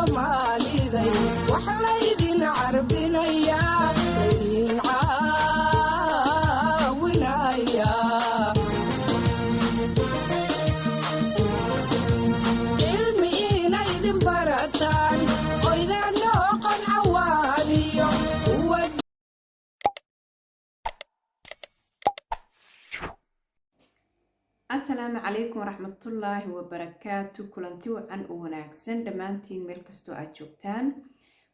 Soomaalida wax la idin carbinaya idin caawinaya cilmi inay idin barataan oo idin noqon xawaariyo السلام عليكم ورحمة الله وبركاته كلنتي وعن وناكسن دمانتين ميل كستو أجوبتان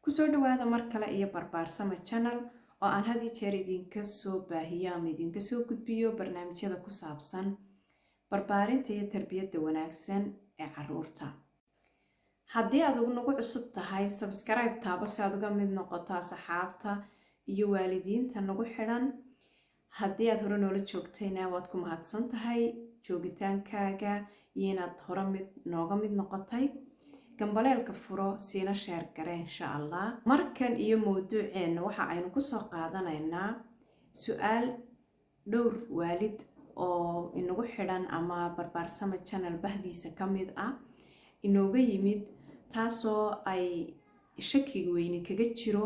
كسو دوادا مركلا إيا بربار سما channel وآن هذه تشاردين كسو باهيامي دين كسو كتبيو برنامج هذا كسابسان بربارين تيا تربية وناكسن عرورتا هادي أدوغ نوغو عصب تهاي سبسكرايب تابا سادوغا ميد نقطة صحابتا إيو والدين تنوغو حران هادي أدهورو نولا جوغتينا وادكو مهاتسان تهاي joogitaankaaga iyo inaad hore nooga mid noqotay gambaleelka furo siina sheer gare insha allah markan iyo mowduuceena waxa aynu ku soo qaadanaynaa su'aal dhowr waalid oo inagu xidhan ama barbaarsama channel bahdiisa ka mid ah inooga yimid taasoo ay shaki weyni kaga jiro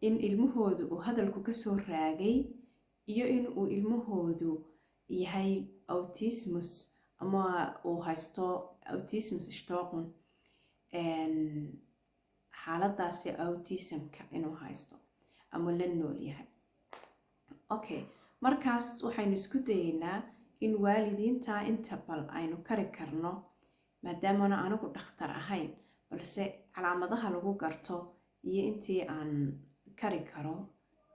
in ilmahoodu uu hadalku ka soo raagay iyo in uu ilmahoodu yahay autismus ama uu haysto autismus ishtoqun xaaladaasi autismka inuu haysto ama la nool yahay okay markaas waxaynu isku dayeynaa in waalidiinta inta bal aynu kari karno maadaama anagu dhakhtar ahayn balse calaamadaha lagu garto iyo intii aan kari karo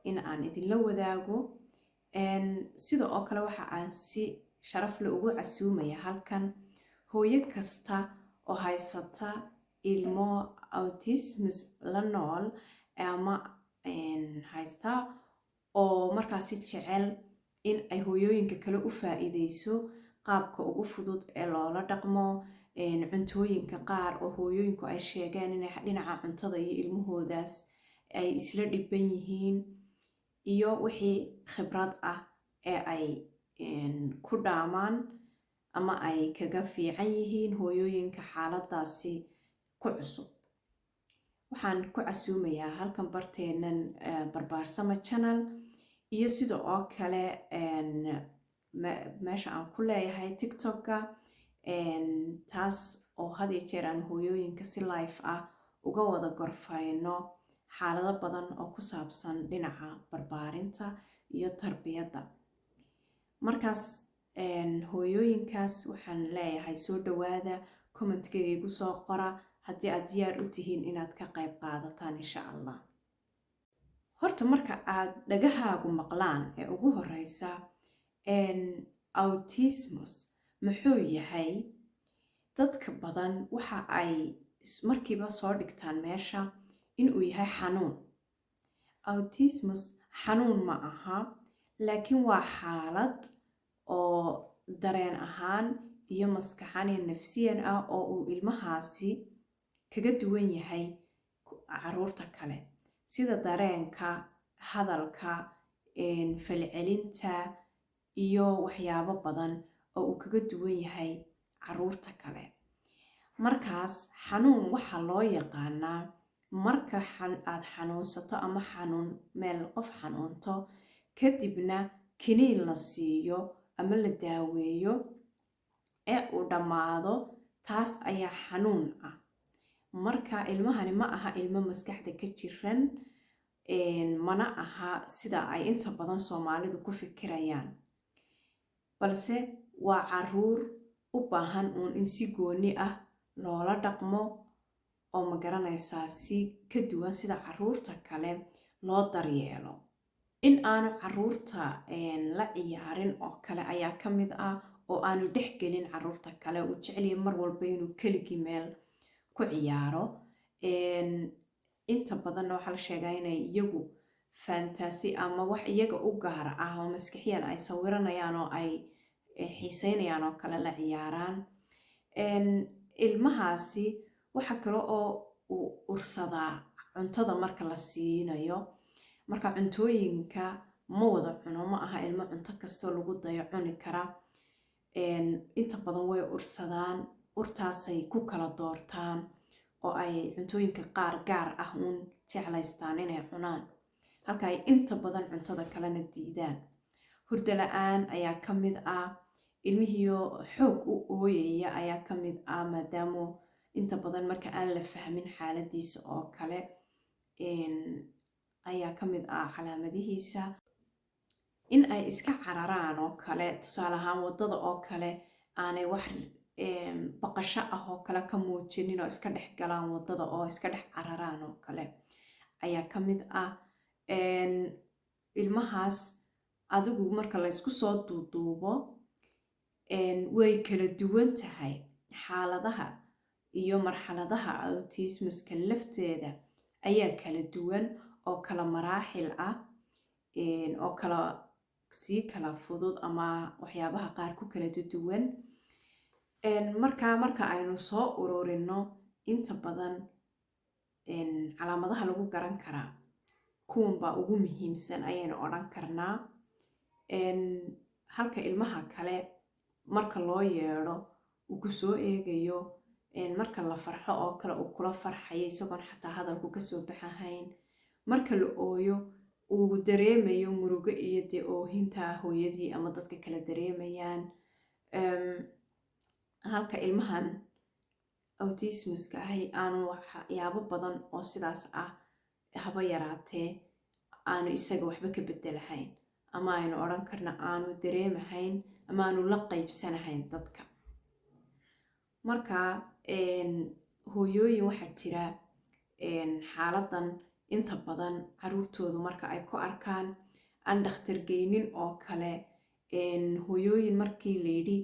in aan idinla wadaago sida oo kale waxa aan si sharaf leh ugu casuumaya halkan hooyo kasta oo haysata ilmo autismus la nool ama haysta oo markaasi jecel in ay hooyooyinka kale u faa'iideyso qaabka ugu fudud ee loola dhaqmo cuntooyinka qaar oo hooyooyinku ay sheegeen inay dhinaca cuntada iyo ilmahoodaas ay isla dhiban yihiin iyo wixii khibrad ah ee ay ku dhaamaan ama ay kaga fiican yihiin hooyooyinka xaaladaasi ku cusub waxaan ku casuumayaa halkan barteenan barbaarsama channel iyo sida oo kale meesha aan ku leeyahay tiktok-ka taas oo had iyo jeer aan hooyooyinka si live ah uga wada gorfayno xaalado badan oo ku saabsan dhinaca barbaarinta iyo tarbiyadda markaas hooyooyinkaas waxaan leeyahay soo dhawaada commentkayga igu soo qora haddii aad diyaar u tihiin inaad ka qayb qaadataan insha allah horta marka aad dhagahaagu maqlaan ee ugu horeysa autismus muxuu yahay dadka badan waxa ay markiiba soo dhigtaan meesha inuu yahay xanuun autismus xanuun ma aha laakiin waa xaalad oo dareen ahaan iyo maskaxan iyo nafsiyan ah oo uu ilmahaasi kaga duwan yahay caruurta kale sida dareenka hadalka falcelinta iyo waxyaabo badan oo uu kaga duwan yahay caruurta kale markaas xanuun waxa loo yaqaanaa marka aad xanuunsato ama xanuun meel qof xanuunto kadibna kiniin la siiyo ama la daaweeyo ee uu dhammaado taas ayaa xanuun ah marka ilmahani ma aha ilmo maskaxda ka jiran mana aha sida ay inta badan Soomaalidu ku fikirayaan balse waa caruur u baahan in si gooni ah loola dhaqmo oo ma garanaysaa si ka duwan sida caruurta kale loo daryeelo in aanu caruurta la ciyaarin oo kale ayaa ka mid ah oo aanu dhex gelin caruurta kale uu jecel yahay mar walba inuu keligii meel ku ciyaaro inta badan waxa la sheegaa inay iyagu fantasy ama wax iyaga u gaar ah oo maskaxiyan ay sawiranayaan oo ay xiiseynayaan oo kale la ciyaaraan ilmahaasi waxa kale oo uu ursadaa cuntada marka la siinayo marka cuntooyinka ma wada cuno ma aha ilmo cunto kasto lagu dayo cuni kara inta badan way ursadaan urtaasay ku kala doortaan oo ay cuntooyinka qaar gaar ah uun jeclaystaan inay cunaan halka ay inta badan cuntada kalena diidaan. Hurdo la-aan ayaa ka mid ah, ilmihiyo xoog u ooyaya ayaa ka mid ah, maadaama inta badan marka aan la fahmin xaaladiisa oo kale ayaa ka mid ah calaamadihiisa. In ay iska cararaan oo kale, tusaale ahaan wadada oo kale aanay wax baqasho ah oo kale ka muujinin oo iska dhex galaan wadada oo iska dhex cararaan oo kale ayaa ka mid ah. Ilmahaas adigu marka la isku soo duuduubo way kala duwan tahay xaaladaha iyo marxaladaha autismuska lafteeda ayaa kala duwan oo kala maraaxil ah, oo kala sii kala fudud ama waxyaabaha qaar ku kala duwan. Marka aynu soo ururino inta badan calaamadaha lagu garan karaa kuwan baa ugu muhiimsan ayaynu odhan karnaa. Halka ilmaha kale marka loo yeedho uu ku soo eegayo, marka la farxo oo kale uu kula farxayo isagoon xataa hadalku kasoo baxahayn, marka la ooyo uu dareemayo murugo iyo dee oohinta hooyadii ama dadka kala dareemayaan. Halka ilmahan autismuska ahi aanu waxyaabo badan oo sidaas ah haba yaraatee aanu isaga waxba ka bedelahayn, ama aynu odhan karna aanu dareemahayn ama aanu la qaybsanahayn dadka. Marka hooyooyin waxaa jira xaaladan inta badan caruurtoodu marka ay ku arkaan aan dhakhtar geynin oo kale, hooyooyin markii layidhi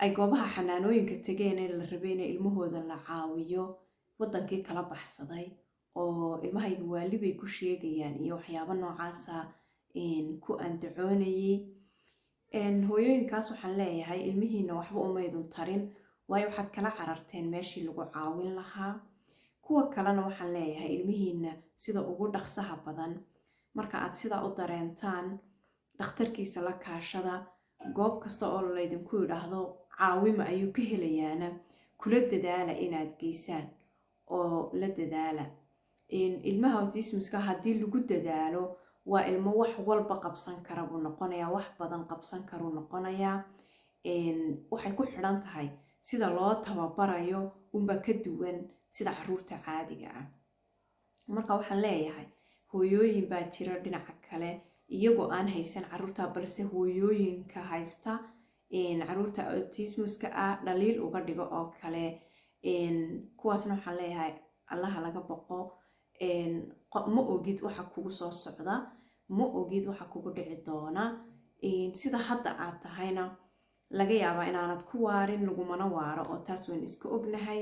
ay goobaha xanaanooyinka tageen ee la rabay inay ilmahooda la caawiyo wadankii kala baxsaday oo ilmahayga waali bay ku sheegayaan iyo waxyaabo noocaasa ku andacoonayay. Hooyooyinkaas waxaan leeyahay ilmihiina waxba umaydun tarin, waayo waxaad kala cararteen meeshii lagu caawin lahaa. Kuwa kalena waxaan leeyahay ilmihiina sida ugu dhaqsaha badan marka aad sidaa u dareentaan dhakhtarkiisa la kaashada. Goob kasta oo laydinku yidhaahdo caawima ayuu ka helayaana kula dadaala inaad geysaan oo la dadaala. Ilmaha autismuska haddii lagu dadaalo waa ilmo wax walba qabsan kara buu noqonayaa, wax badan qabsan karuu noqonayaa. Waxay ku xidhan tahay sida loo tababarayo unba ka duwan sida caruurta caadiga ah. Marka waxaan leeyahay hooyooyin baa jira dhinaca kale iyagoo aan haysan caruurta, balse hooyooyinka haysta caruurta autismuska ah dhaliil uga dhigo oo kale. Kuwaasna waxaan leeyahay allaha laga boqo. Ma ogid waxa kugu soo socda, ma ogid waxa kugu dhici doona. Sida hadda aad tahayna laga yaabaa inaanad ku waarin, lagumana waaro oo taas waan iska ognahay.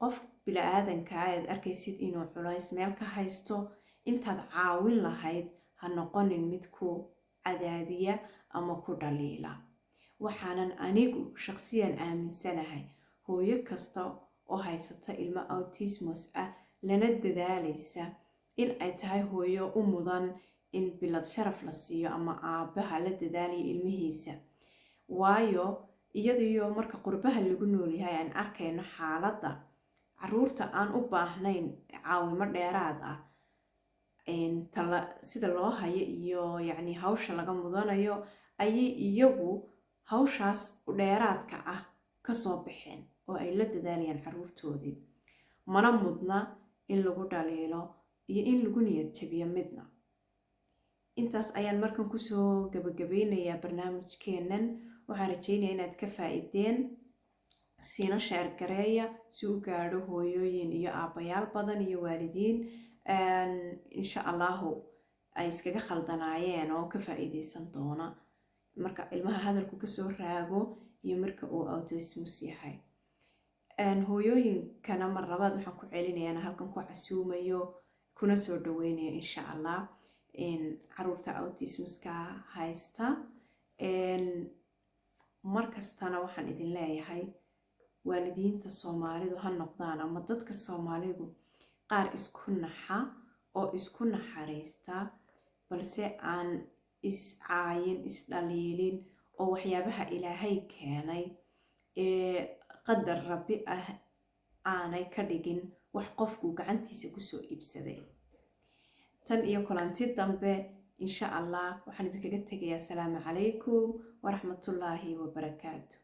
Qof bini-aadanka aad arkaysid inuu culays meel ka haysto, intaad caawin lahayd ha noqonin mid ku cadaadiya ama ku dhaliila. Waxaanan anigu shaqsiyan aaminsanahay hooyo kasta oo haysata ilmo autismus ah lana dadaalaysa in ay tahay hooyo u mudan in bilad sharaf la siiyo ama aabbaha la dadaaliyo ilmihiisa. Waayo iyadiyo marka qurbaha lagu noolyahay aan arkayno xaaladda caruurta aan u baahnayn caawimo dheeraad ah, sida loo hayo iyo yacni hawsha laga mudanayo, ayay iyagu hawshaas dheeraadka ah kasoo baxeen oo ay la dadaalayaan caruurtoodii. Mana mudna in lagu dhaliilo iyo in lagu niyad jabiyo midna. Intaas ayaan markan kusoo gabagabeynayaa barnaamijkeennan. Waxaan rajeynayaa inaad ka faa'iideen, siina sheer gareeya si u gaadho hooyooyin iyo aabbayaal badan iyo waalidiin insha allahu ay iskaga khaldanaayeen oo ka faa'iideysan doona marka ilmaha hadalku kasoo raago iyo marka uu autismus yahay. Hooyooyinkana mar labaad waxaan ku celinayaa halkan ku casuumayo kuna soo dhaweynayo insha allah caruurta autismuska haysta. Markastana waxaan idin leeyahay waalidiinta Soomaalidu ha noqdaan ama dadka Soomaalidu qaar isku naxa oo isku naxariista, balse aan iscaayin, isdhaliilin, oo waxyaabaha Ilaahay keenay ee qadar Rabbi ah aanay ka dhigin wax qofku gacantiisa kusoo iibsaday. tan iyo kulanti dambe insha allah waxaan idinkaga tegayaa asalaamu calaykum waraxmatullaahi wabarakaatu.